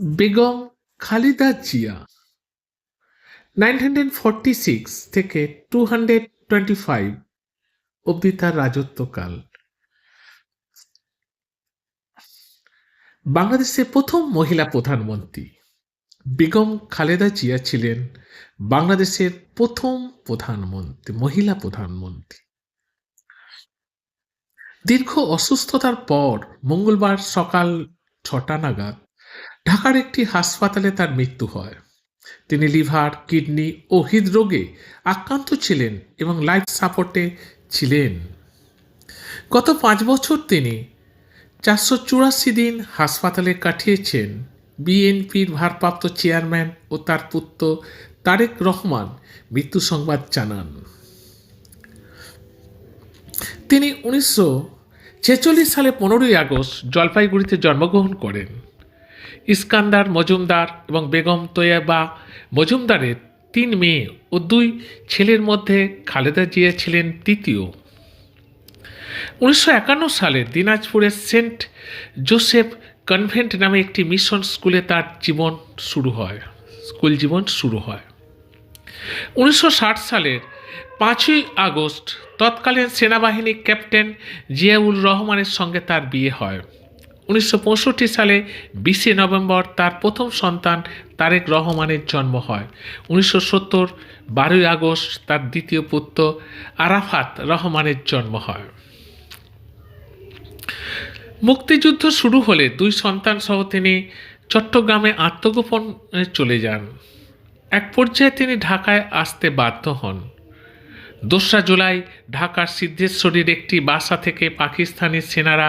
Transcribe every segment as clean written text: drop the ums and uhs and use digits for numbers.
বেগম খালেদা জিয়া 946 থেকে 225 অবধি তার রাজত্বকাল। বাংলাদেশের প্রথম মহিলা প্রধানমন্ত্রী বেগম খালেদা জিয়া ছিলেন বাংলাদেশের প্রথম মহিলা প্রধানমন্ত্রী। দীর্ঘ অসুস্থতার পর মঙ্গলবার সকাল 6টা নাগাদ ঢাকার একটি হাসপাতালে তার মৃত্যু হয়। তিনি লিভার, কিডনি ও হৃদরোগে আক্রান্ত ছিলেন এবং লাইফ সাপোর্টে ছিলেন। গত 5 বছর তিনি 484 দিন হাসপাতালে কাটিয়েছেন। বিএনপির ভারপ্রাপ্ত চেয়ারম্যান ও তার পুত্র তারেক রহমান মৃত্যু সংবাদ জানান। তিনি 1946 সালে 15ই আগস্ট জলপাইগুড়িতে জন্মগ্রহণ করেন। ইস্কান্দার মজুমদার এবং বেগম তৈয়বা মজুমদারের 3 মেয়ে ও 2 ছেলের মধ্যে খালেদা জিয়া ছিলেন তৃতীয়। 1951 সালে দিনাজপুরের সেন্ট জোসেফ কনভেন্ট নামে একটি মিশন স্কুলে তার স্কুল জীবন শুরু হয়। 1960 সালের 5ই আগস্ট তৎকালীন সেনাবাহিনী ক্যাপ্টেন জিয়াউর রহমানের সঙ্গে তার বিয়ে হয়। 1965 সালে 20 নভেম্বর তার প্রথম সন্তান তারেক রহমানের জন্ম হয়। 1970 12ই আগস্ট তার দ্বিতীয় পুত্র আরাফাত রহমানের জন্ম হয়। মুক্তিযুদ্ধ শুরু হলে 2 সন্তান সহ তিনি চট্টগ্রামে আত্মগোপনে চলে যান। এক পর্যায়ে তিনি ঢাকায় আসতে বাধ্য হন। 2রা জুলাই ঢাকার সিদ্ধেশ্বরীর একটি বাসা থেকে পাকিস্তানি সেনারা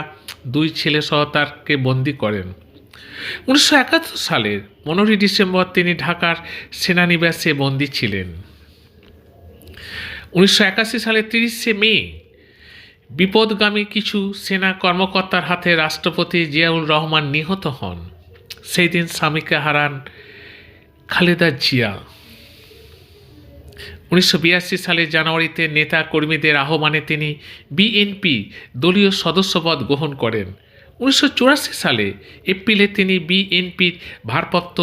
2 ছেলে সহ তাকে বন্দী করেন। 1971 সালের 15ই ডিসেম্বর তিনি ঢাকার সেনানিবাসে বন্দী ছিলেন। 1981 সালের 30শে মে বিপদগামী কিছু সেনা কর্মকর্তার হাতে রাষ্ট্রপতি জিয়াউর রহমান নিহত হন। সেই দিন স্বামীকে হারান খালেদা জিয়া। 1982 সালের জানুয়ারিতে নেতা কর্মীদের আহ্বানে তিনি বিএনপি দলীয় সদস্যপদ গ্রহণ করেন। 1984 সালে এপ্রিলে তিনি বিএনপির ভারপ্রাপ্ত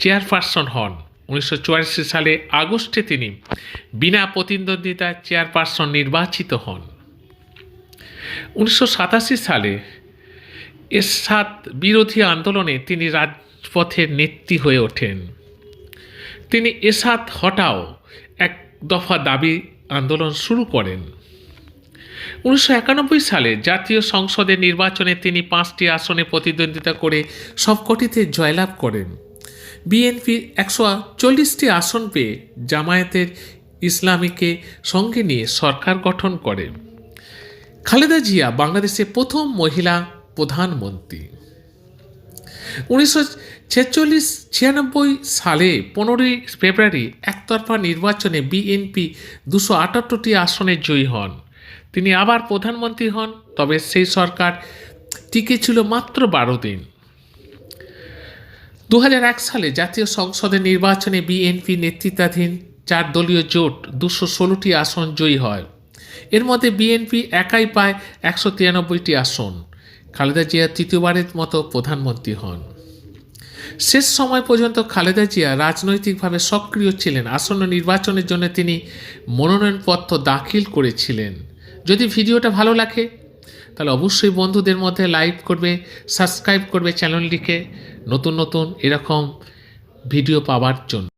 চেয়ারপারসন হন। 1984 সালে আগস্টে তিনি বিনা প্রতিদ্বন্দ্বিতায় চেয়ারপারসন নির্বাচিত হন। 1987 সালে এরশাদ বিরোধী আন্দোলনে তিনি রাজপথের নেত্রী হয়ে ওঠেন। তিনি এরশাদ হটাও এক দফা দাবি আন্দোলন শুরু করেন। 1991 সালে জাতীয় সংসদের নির্বাচনে তিনি 5টি আসনে প্রতিদ্বন্দ্বিতা করে সবকটিতে জয়লাভ করেন। বিএনপি 140টি আসন পেয়ে জামায়াতের ইসলামীকে সঙ্গে নিয়ে সরকার গঠন করে। খালেদা জিয়া বাংলাদেশের প্রথম মহিলা প্রধানমন্ত্রী। 1946-96 সালে 15ই ফেব্রুয়ারি একতরফা নির্বাচনে বিএনপি 278টি আসনে জয়ী হন। তিনি আবার প্রধানমন্ত্রী হন, তবে সেই সরকার টিকে ছিল মাত্র 12 দিন। 2001 সালে জাতীয় সংসদের নির্বাচনে বিএনপি নেতৃত্বাধীন 4 দলীয় জোট 216টি আসন জয়ী হয়। এর মধ্যে বিএনপি একাই পায় 193টি আসন। খালেদা জিয়া তৃতীয়বারের মতো প্রধানমন্ত্রী হন। শেষ সময় পর্যন্ত খালেদা জিয়া রাজনৈতিকভাবে সক্রিয় ছিলেন। আসন্ন নির্বাচনের জন্য তিনি মনোনয়নপত্র দাখিল করেছিলেন। যদি ভিডিওটা ভালো লাগে তাহলে অবশ্যই বন্ধুদের মধ্যে লাইক করবে, সাবস্ক্রাইব করবে চ্যানেলটিকে নতুন নতুন এরকম ভিডিও পাওয়ার জন্য।